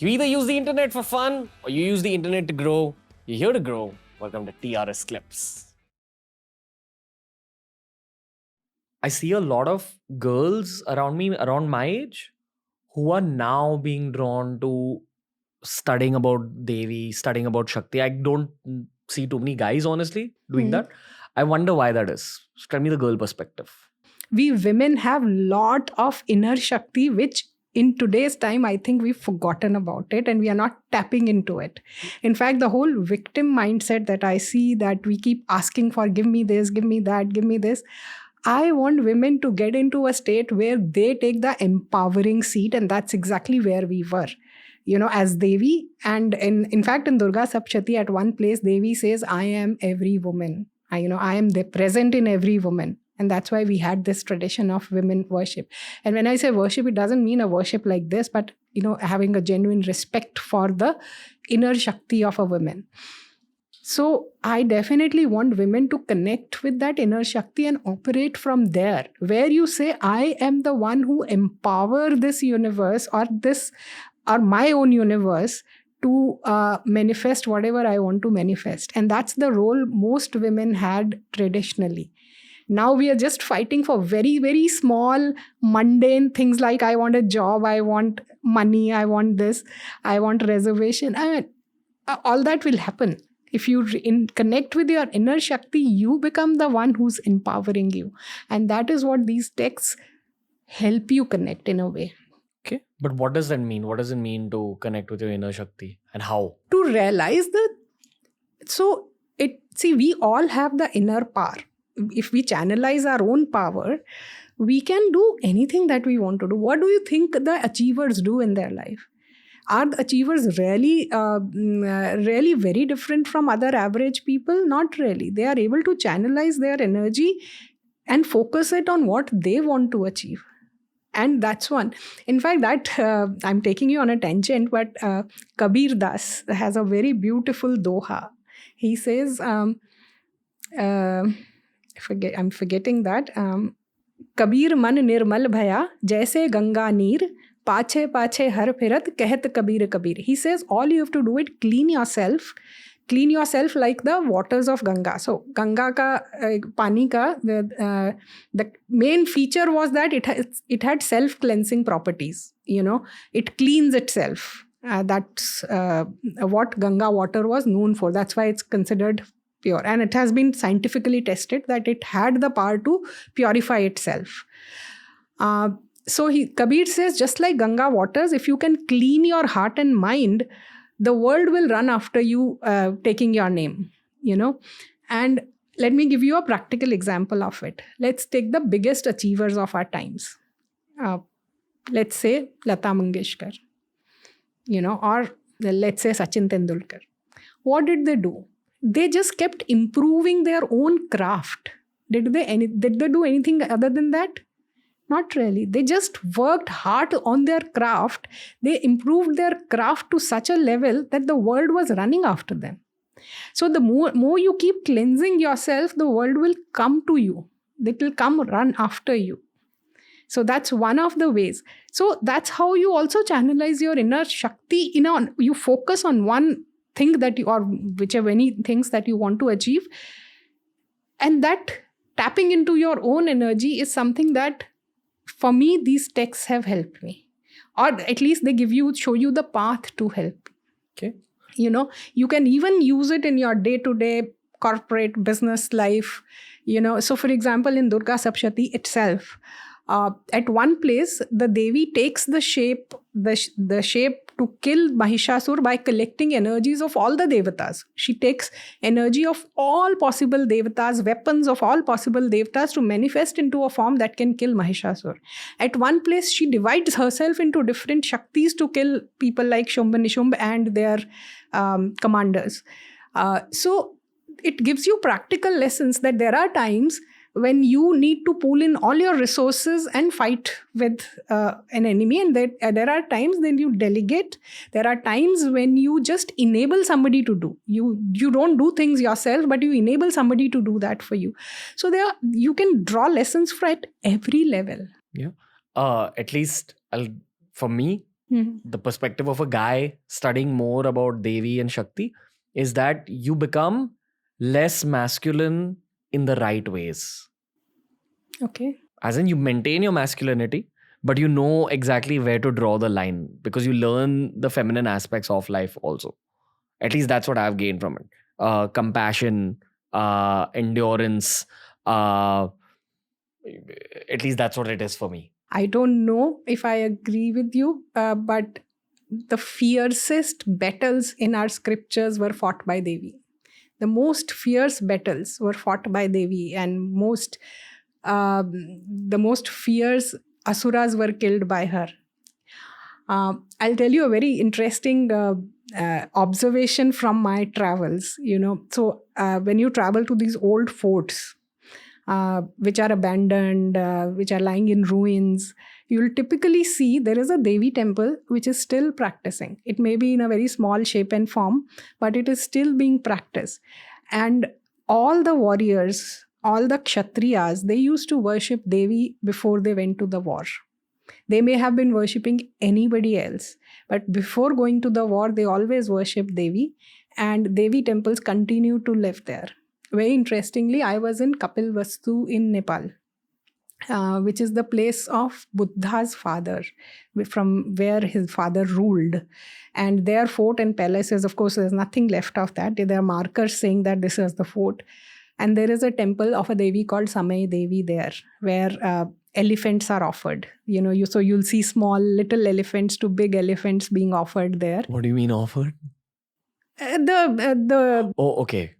You either use the internet for fun or you use the internet to grow. You're here to grow. Welcome to TRS Clips. I see a lot of girls around me, around my age, who are now being drawn to studying about Devi, studying about Shakti. I don't see too many guys, honestly, doing that. I wonder why that is. So tell me the girl perspective. We women have lot of inner Shakti, which in today's time, I think we've forgotten about it and we are not tapping into it. In fact, the whole victim mindset that I see, that we keep asking for, give me this, give me that, give me this. I want women to get into a state where they take the empowering seat, and that's exactly where we were, as Devi. And in fact, in Durga Saptashati, at one place, Devi says, I am every woman. I am present in every woman. And that's why we had this tradition of women worship. And when I say worship, it doesn't mean a worship like this, but, having a genuine respect for the inner Shakti of a woman. So I definitely want women to connect with that inner Shakti and operate from there, where you say, I am the one who empower this universe or my own universe to manifest whatever I want to manifest. And that's the role most women had traditionally. Now we are just fighting for very, very small, mundane things like I want a job, I want money, I want this, I want reservation. I mean, all that will happen. If you connect with your inner Shakti, you become the one who's empowering you. And that is what these texts help you connect in a way. Okay. But what does that mean? What does it mean to connect with your inner Shakti, and how? To realize we all have the inner power. If we channelize our own power, we can do anything that we want to do. What do you think the achievers do in their life? Are the achievers really very different from other average people? Not really. They are able to channelize their energy and focus it on what they want to achieve. And that's one. In fact, that I'm taking you on a tangent, but Kabir Das has a very beautiful doha. He says, I'm forgetting that. Kabir man nirmal bhaya, jaise ganga neer, pache pache har phirat, kehat kabir kabir. He says, all you have to do is clean yourself like the waters of Ganga. So Ganga ka pani ka the main feature was that it had self-cleansing properties. It cleans itself. That's what Ganga water was known for. That's why it's considered pure. And it has been scientifically tested that it had the power to purify itself. So Kabir says, just like Ganga waters, if you can clean your heart and mind, the world will run after you taking your name, And let me give you a practical example of it. Let's take the biggest achievers of our times. Let's say Lata Mangeshkar, or let's say Sachin Tendulkar. What did they do? They just kept improving their own craft. Did they do anything other than that? Not really. They just worked hard on their craft. They improved their craft to such a level that the world was running after them. So the more you keep cleansing yourself, the world will come to you. It will come run after you. So that's one of the ways. So that's how you also channelize your inner Shakti. You focus on one thing or whichever any things that you want to achieve. And that tapping into your own energy is something that, for me, these texts have helped me. Or at least they show you the path to help. Okay. You can even use it in your day-to-day corporate business life. So for example, in Durga Saptashati itself, at one place, the Devi takes the shape to kill Mahishasur by collecting energies of all the devatas. She takes energy of all possible devatas, weapons of all possible devatas to manifest into a form that can kill Mahishasur. At one place, she divides herself into different Shaktis to kill people like Shumba Nishumba and their commanders. So it gives you practical lessons that there are times when you need to pull in all your resources and fight with an enemy, and there are times when you delegate. There are times when you just enable somebody to do. You don't do things yourself, but you enable somebody to do that for you. So you can draw lessons from at every level. Yeah. At least for me, the perspective of a guy studying more about Devi and Shakti, is that you become less masculine in the right ways. Okay. As in, you maintain your masculinity, but you know exactly where to draw the line because you learn the feminine aspects of life also. At least that's what I've gained from it. Compassion, endurance. At least that's what it is for me. I don't know if I agree with you, but the fiercest battles in our scriptures were fought by Devi. The most fierce battles were fought by Devi, and the most fierce asuras were killed by her. I'll tell you a very interesting observation from my travels. So when you travel to these old forts, which are abandoned, which are lying in ruins, you'll typically see there is a Devi temple which is still practicing. It may be in a very small shape and form, but it is still being practiced. And all the warriors, all the Kshatriyas, they used to worship Devi before they went to the war. They may have been worshipping anybody else, but before going to the war, they always worshipped Devi, and Devi temples continue to live there. Very interestingly, I was in Kapilvastu in Nepal, which is the place of Buddha's father, from where his father ruled. And their fort and palaces, of course, there's nothing left of that. There are markers saying that this is the fort. And there is a temple of a Devi called Samay Devi there, where elephants are offered. So you'll see small little elephants to big elephants being offered there. What do you mean offered? Oh, okay.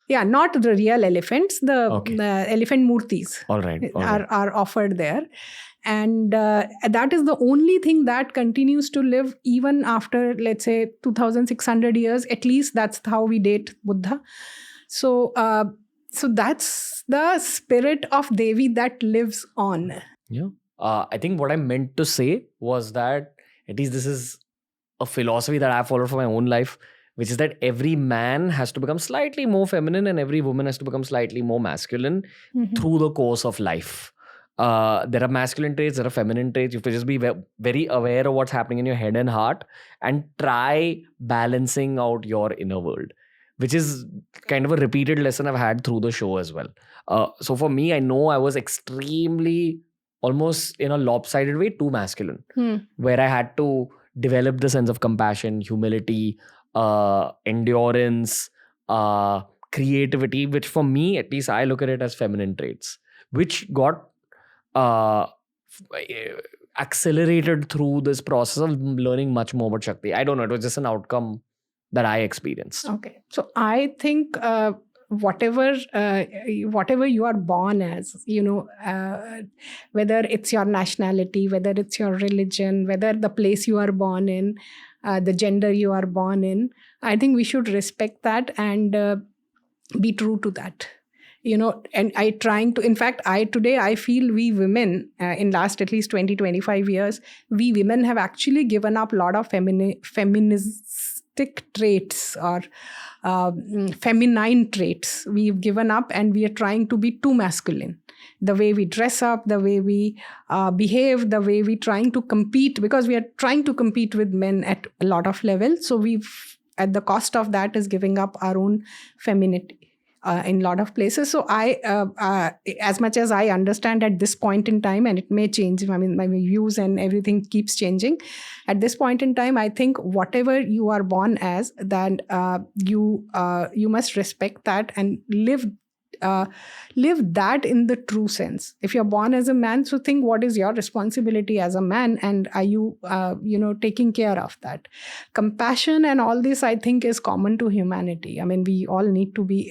Yeah, not the real elephants, the elephant murtis. All right. Are offered there. And that is the only thing that continues to live even after, let's say, 2,600 years. At least that's how we date Buddha. So that's the spirit of Devi that lives on. Yeah. I think what I meant to say was that at least this is a philosophy that I followed for my own life, which is that every man has to become slightly more feminine and every woman has to become slightly more masculine through the course of life. There are masculine traits, there are feminine traits. You have to just be very aware of what's happening in your head and heart and try balancing out your inner world, which is kind of a repeated lesson I've had through the show as well. So for me, I know I was extremely, almost in a lopsided way, too masculine, where I had to develop the sense of compassion, humility, endurance, creativity, which for me, at least I look at it as feminine traits, which got accelerated through this process of learning much more about Shakti. I don't know, it was just an outcome that I experienced. Okay. So I think whatever you are born as, whether it's your nationality, whether it's your religion, whether the place you are born in, the gender you are born in, I think we should respect that and be true to that. And today I feel we women, in last at least 20-25 years, we women have actually given up a lot of feministic traits or feminine traits. We've given up and we are trying to be too masculine. The way we dress up, the way we behave, the way we're trying to compete, because we are trying to compete with men at a lot of levels. So we've, at the cost of that, is giving up our own femininity. In a lot of places. So I, as much as I understand at this point in time, and it may change, my views and everything keeps changing. At this point in time, I think whatever you are born as, then you must respect that and live that in the true sense. If you're born as a man, so think what is your responsibility as a man, and are you taking care of that? Compassion and all this, I think, is common to humanity. We all need to be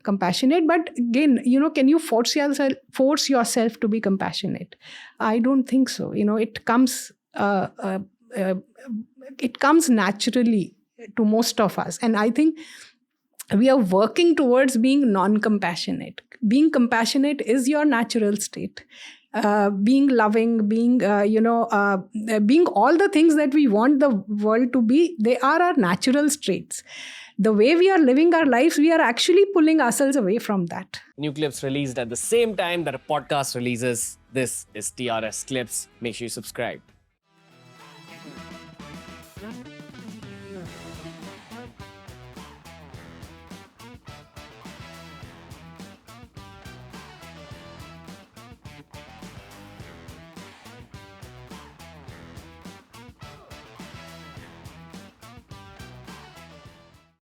compassionate, but again, can you force yourself to be compassionate? I don't think so. It comes naturally to most of us, and I think we are working towards being non-compassionate. Being compassionate is your natural state. Being loving, being being all the things that we want the world to be, they are our natural traits. The way we are living our lives, we are actually pulling ourselves away from that. New clips released at the same time that a podcast releases. This is TRS Clips. Make sure you subscribe.